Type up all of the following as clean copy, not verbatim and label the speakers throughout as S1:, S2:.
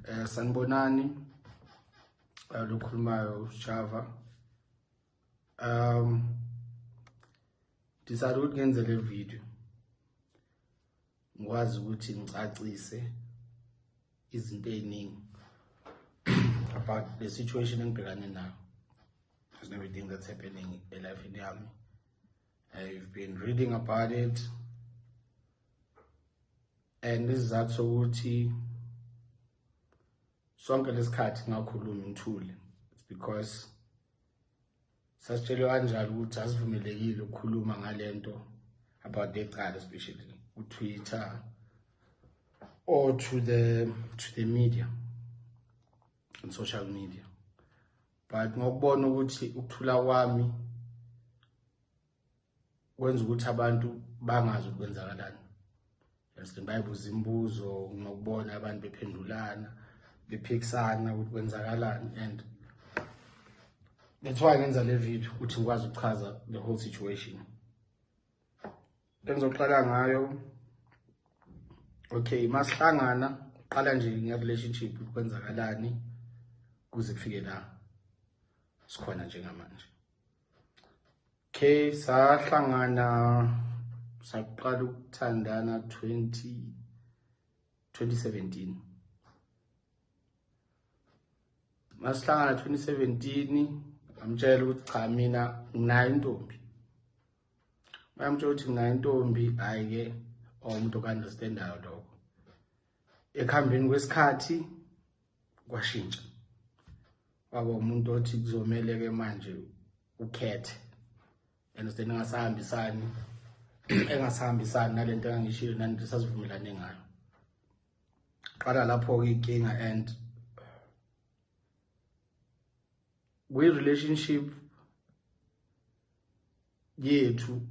S1: Sanibonani, lokhulumayo Sjava. Decided ukuthi ngenze le video ngikwazi ukuthi ngicacise izinto eziningi about the situation engibhekane nayo and everything that's happening in life yami. I've been reading about it, and this is ukuthi sonke lesikhathi ngakhuluma ngithule. It's because sasitshelwe kanjalo ukuthi asivumelekile ukukhuluma ngalento about lecala, especially Twitter or to the media and social media. But ngokubona ukuthi ukuthula kwami kwenza ukuthi abantu bangazi ukwenzakalani. Bayibuza imibuzo, ngokubona abantu bephendulana, bephikisana ukuthi kwenzakalani, and that's why ngenza le video ukuthi ngikwazi ukuchaza the whole situation. Engizoqala ngayo, okay, masihlangana qala nje nge-relationship kwenzakalani kuze kufike la sikhona njengamanje. Okay, sahlangana saqala ukuthandana 2017. Masihlangana 2017 amtshela ukuthi cha mina nginayo intombi. Bayamtshela ukuthi nginayo intombi, ayike umuntu okunderstandayo lokho. Ekuhambeni kwesikhathi kwashintsha. Waba umuntu othi kuzomela ke manje ukhethe. Understand, engasahambisani nalento engishilo nanto sasivumelane ngayo. Qala lapho ke inkinga, and we relationship yethu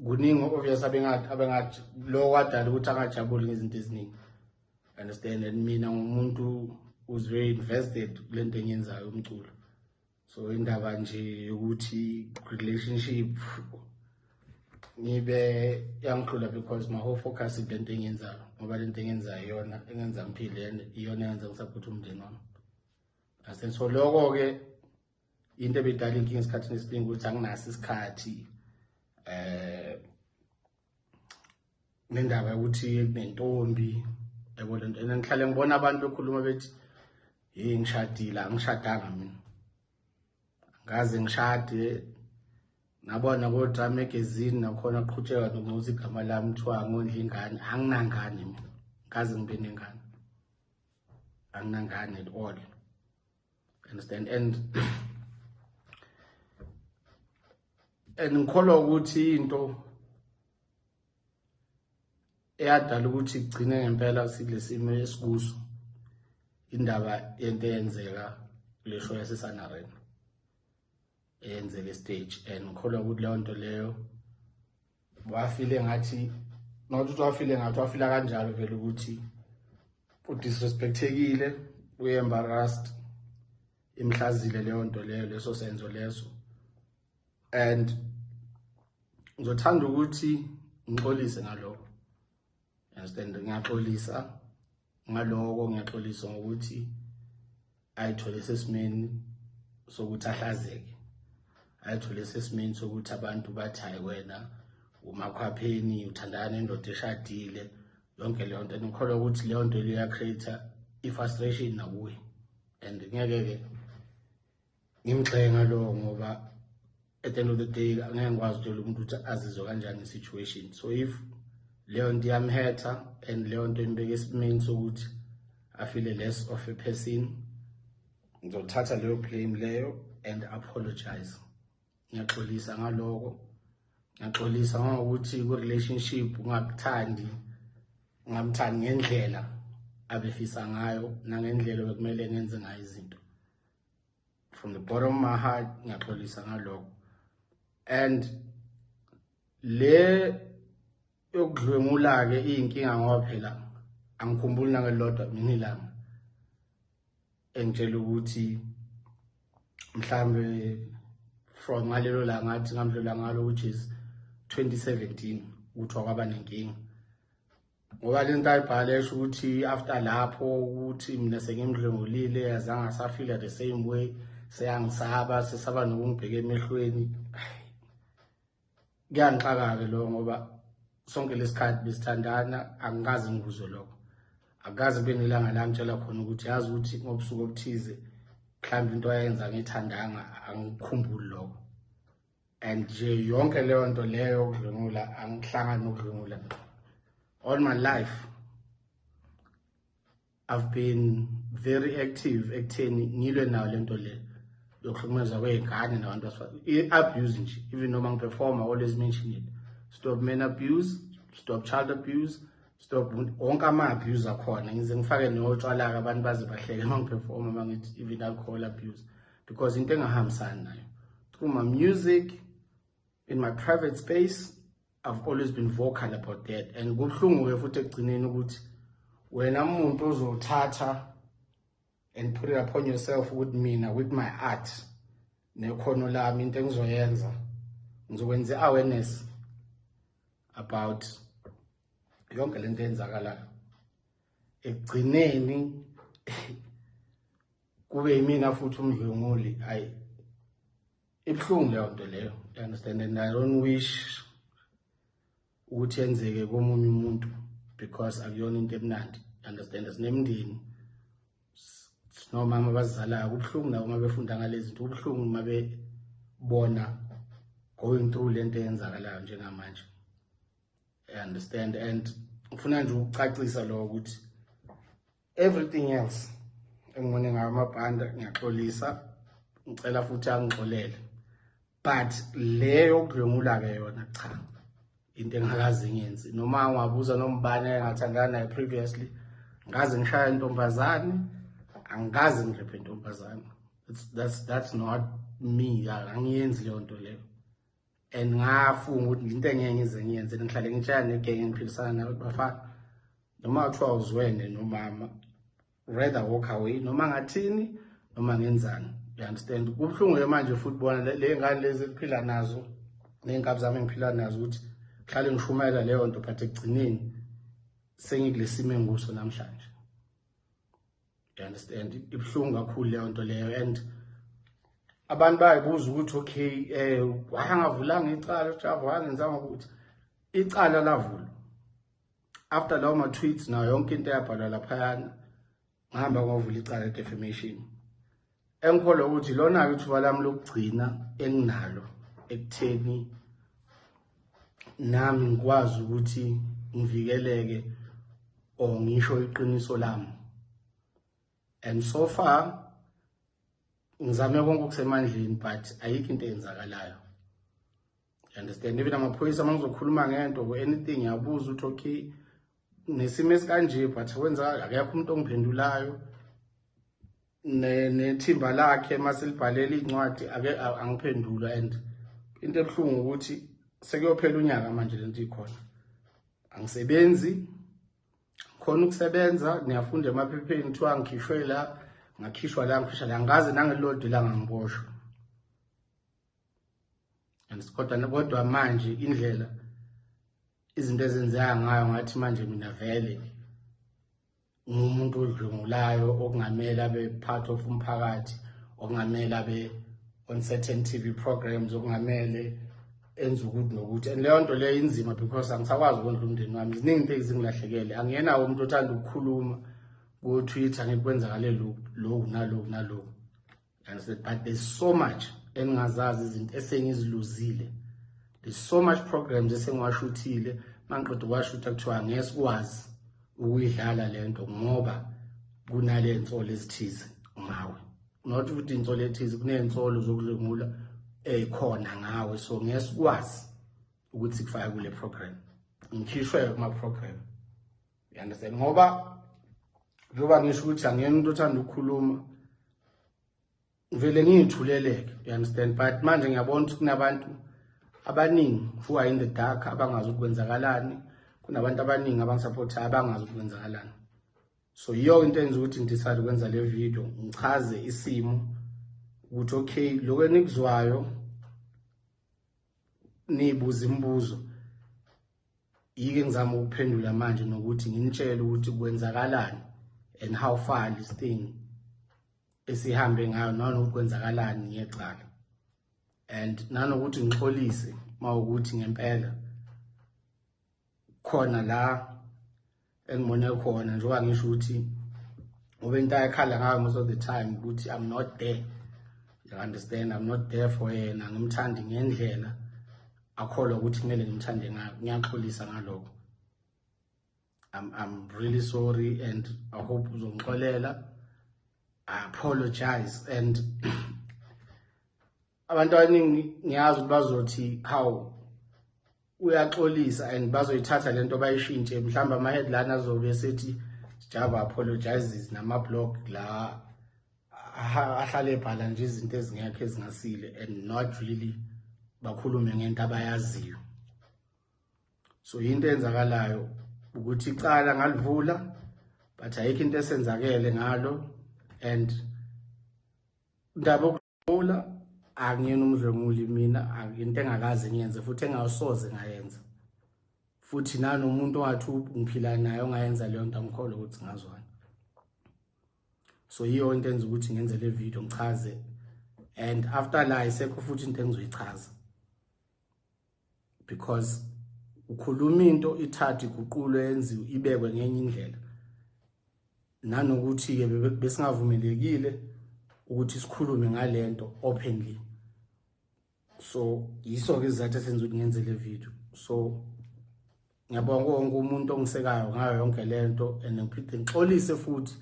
S1: kuningi obvious abengathi lo wadala ukuthi angajabuli ngezinto eziningi. Understand, and mina ngumuntu who's very invested kulento enyenzayo umculo. So indaba nje ukuthi relationship ngibe yangikhula because my whole focus is lento enyenzayo, ngoba lento enyenzayo iyona engenza ngiphile, iyona engenza ngisaphutha umndeni wami. So lokho ke into ebidala inkinga esikhathini esiningi ukuthi anginaso isikhathi nendaba ukuthi kunentombi, yabo lento. And ngihlale ngibona abantu bekhuluma bethi hey ngishadile, angishadanga mina. Ngaze ngishade nabona kodwa magazine nakhona kuqhutsheka nokuthi igama lami kuthiwa ngondla ingane. Anginangane mina, ngaze ngibe nengane, anginangane at all. Understand, and ngikholwa ukuthi into eyadala ukuthi kugcine ngempela sikulesimo esikuso indaba yento eyenzeka kule show yaseSanarena eyenzeke stage. And ngikholwa ukuthi leyo nto leyo wafile ngathi, not ukuthi wafile ngathi, wafila kanjalo vele ukuthi udisrespectekile, uembarrassed, imhlazile leyo nto leyo, leso senzo leso. And ngizothanda ukuthi ngixolise ngalokho. Understand, ngiyaxolisa ngalokho, ngiyaxolisa ngokuthi ayithole sesimeni sokuthi ahlazeke, ayithole sesimeni sokuthi abantu bathi hayi wena umakhwapheni uthandana nendoda eshadile, yonke leyo nto. Ngikholwa ukuthi leyo nto leyo ya-create i-frustration nakuye, and ngeke-ke ngimgxenga lo ngoba at the end of the day angeke ngikwazi ukutshela umuntu ukuthi azizwe kanjani i-situation. So if leyo nto iyamhetha and leyo nto imbeke esimeni sokuthi afile less of a person, ngizothatha leyo blame leyo and apologize. Ngiyaxolisa ngaloko, ngiyaxolisa ngokuthi ku-relationship ungamthandi ngendlela abefisa ngayo nangendlela bekumele ngenze ngayo izinto. From the bottom of my heart ngiyaxolisa ngaloko. And le yokudlwengula ke iyinkinga ngoba phela angikhumbuli nangelodwa mina ilanga engitshela ukuthi mhlambe from ngalelo langa ngathi ngamdlula ngalo, which is 2017, ukuthi kwaba nenkinga. ngoba lento ayibhale esho ukuthi after lapho ukuthi mina sengimdlengulile azange asafila the same way seyangisaba sesaba nokungibheka emehlweni. Kuyangixaka-ke lo ngoba sonke lesikhathi besithandana, angikaze ngikuzwe lokho. Akaze kube nelanga la ngitshela khona ukuthi yazi ukuthi ngobusuku obuthize mhlawumbe into ayenza ngithandanga, angikukhumbuli lokho. And nje yonke leyo nto leyo ukudlwengula, angihlangani nokudlwengula. All my life I've been very active ekutheni ngilwe nayo lento le yokuhlukumezwa kwey'ngane nabantu i-abuse nje. Even noma ngiperforma, I always mention it. Stop men abuse, stop child abuse, stop wonke ama-abuse akhona. Ngize ngifake notshwala-ke abantu baze bahleke uma ngiperforma uma ngithi even alcohol abuse, because into engahambisani nayo. Through my music, in my private space, I've always been vocal about that. And kubuhlungu-ke futhi ekugcineni ukuthi wena umuntu ozothatha and put it upon yourself with mina, with my art nekhono lami, into engizoyenza ngizokwenza i-awareness about yonke lento eyenzakalayo. Ekugcineni kube yimina futhi umdlwenguli. Hayi, ibuhlungu leyo nto leyo, you understand? And I don't wish ukuthi yenzeke komunye umuntu, because akuyona into emnandi, you understand? Sinemndeni, sinomama abazizalayo. Kubuhlungu nabo uma befunda ngalezi zinto, kubuhlungu uma bebona going through lento eyenzakalayo njengamanje, you understand? And ngifuna nje ukucacisa lo ukuthi everything else engibone ngayo amabhanda ngiyaxolisa, ngicela futhi angixolele, but leyo kudlwengula-ke yona cha, into engakaze ngiyenzi. Noma ngiwabuza nombani engathandana naye previously, ngaze ngishaya intombazane, angikaze ngirephe intombazane. That's not me. Angiyenzi leyo nto leyo. And ngafunga ukuthi into engeke ngize ngiyenze, ngihlale ngitshaya negenge ngiphilisana nayo bafana, noma kuthiwa uzwene nomama, rather walk away, noma ngathini noma ngenzani, you understand? Kubuhlungu-ke manje futhi bona le ngane lezi eziphila nazo, ney'nkabi zami engiphila nazo, ukuthi ngihlale ngishumayela leyo nto, but ekugcineni sengikule simo enguso namhlanje, you understand? Ibuhlungu kakhulu leyo nto leyo. And abantu bayibuza ukuthi okay, wangavulanga icala uSjava, wangenzanga ukuthi icala lavulwa after lawo ma-tweets nayo yonke into eyabhalwa laphayana. Ngihamba ngovula icala le-defamation. Engikholwa ukuthi lona-ke ithuba lami lokugcina enginalo ekutheni nami ngikwazi ukuthi ngivikeleke or ngisho iqiniso lami. And so far ngizame konke okusemandleni, but ayikho into eyenzakalayo, you understand? Even amaphoyisa uma ngizokhuluma ngento or anything, yabuza ukuthi okay, nesimo esikanje, but wenza akekho umuntu ongiphendulayo. Nethimba lakhe masilibhalela incwadi angiphendula. And into ebuhlungu ukuthi sekuyophela unyaka manje lento ikhona, angisebenzi, khona ukusebenza, niyafunda emaphepheni kuthiwa ngikhishwe la, ngakhishwa la, ngikhishwa la, ngaze nangelilodwa ilanga ngiboshwa. And kodwa manje indlela izinto ezenzeka ngayo, ngathi manje mina vele ngumuntu odlwengulayo, okungamele abe part of umphakathi, okungamele abe on certain TV programs, okungamele enza ukuthi nokuthi. And leyo nto leyo inzima, because angisakwazi ukondla umndeni wami. Ziningi into ezingilahlekele, angiyenawo umuntu othanda ukukhuluma ku-Twitter ngikwenzakale lokhu nalokhu nalokhu, but there's so much engingazazi, izinto esengiziluzile. There's so much programs esengiwashuthile, mangiqeda ukwashutha kuthiwa ngeke sikwazi ukuyidlala lento ngoba kunale nsolo ezithize ngawe. Not ukuthi insolo ethize, kuney'nsolo zokudlwengula ey'khona ngawe, so ngeke sikwazi ukuthi sikufake kule program, ngikhishwe kuma-program, you understand? Ngoba njengoba ngisho ukuthi angiyena umuntu othanda ukukhuluma, vele ngiyithuleleke, you understand? But manje ngiyabona ukuthi kunabantu abaningi who are in the dark, abangazi ukwenzakalani, kunabantu abaningi abangisupportayo abangazi ukwenzakalani. So yiyo into enza ukuthi ngidecide ukwenza le video, ngichaze isimo ukuthi okay, lokho enikuzwayo nibuza imibuzo yike ngizama ukuphendula manje nokuthi nginitshele ukuthi kwenzakalani and how far this thing esihambe ngayo nanokuthi kwenzakalani ngecala, and nanokuthi ngixolise mawukuthi ngempela khona la engibone khona njengoba ngisho ukuthi ngoba into ayikhala ngayo most of the time ukuthi I'm not there. You understand? I'm not there for yena, ngimthandi ngendlela akholwa ukuthi kumele ngimthande ngayo. Ngiyaxolisa ngalokho. I'm really sorry and I hope uzongixolela. I apologize, and abantu abaningi ngiyazi ukuthi bazothi how uyaxolisa and bazoyithatha lento bayishintshe, mhlawumbe ama headline azobe sethi Sjava apologizes nama blog la ahlale ebhala nje izinto ezingekho ezingasile and not really bakhulume ngento abayaziyo. So into enzakalayo ukuthi icala ngalivula but ayikho into esenzakele ngalo, and indaba okuvula angiyena umdlenguli mina, into engakaze ngiyenze futhi engasoze ngayenza, futhi nanomuntu ongathi ngiphila naye ongayenza leyo nto angikholwa ukuthi ngazwana. So yiyo into enza ukuthi ngenze le video ngichaze, and after la isekho futhi into engizoyichaza, because ukhuluma into ithathe iguqulo yenziwe ibekwe ngenye indlela, nanokuthi ke besingavumelekile ukuthi sikhulume ngalento openly. So yiso ke izathu esenza ukuthi ngenze le video. So ngiyabonga wonke umuntu ongisekayo ngayo yonke lento, and ngiphinde ngixolise futhi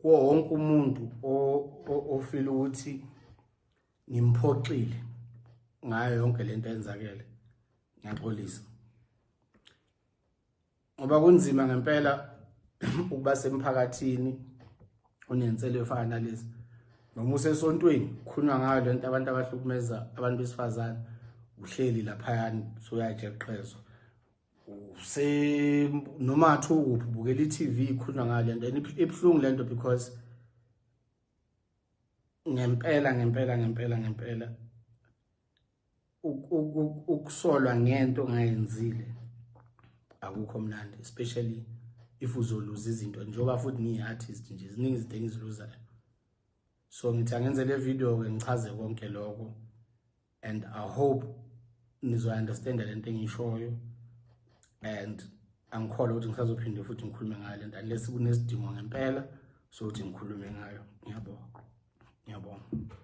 S1: kuwo wonke umuntu ofila ukuthi ngimphoxile ngayo yonke lento eyenzakele. Ngiyaxolisa ngoba kunzima ngempela ukuba semphakathini onenselo efana nalezi, noma usesontweni kukhulunywa ngayo lento abantu abahlukumeza abantu besifazane, uhleli laphayani soyajeqezwa noma athi ukuphi ubukela i-TV ikhulunywa ngayo lento, and ibhlungu lento because ngempela ukusolwa ngento ongayenzile akukho mnandi, especially if uzoluza izinto njengoba futhi ngiyi-artist nje ziningi izinto engiziluzayo. So ngithi angenze le video ke ngichaze konke lokho, and I hope nizo-understanda lento engiyishoyo, and angikholwa ukuthi ngisazophinde futhi ngikhulume ngayo lento unless kunesidingo ngempela sokuthi ngikhulume ngayo. Ngiyabonga.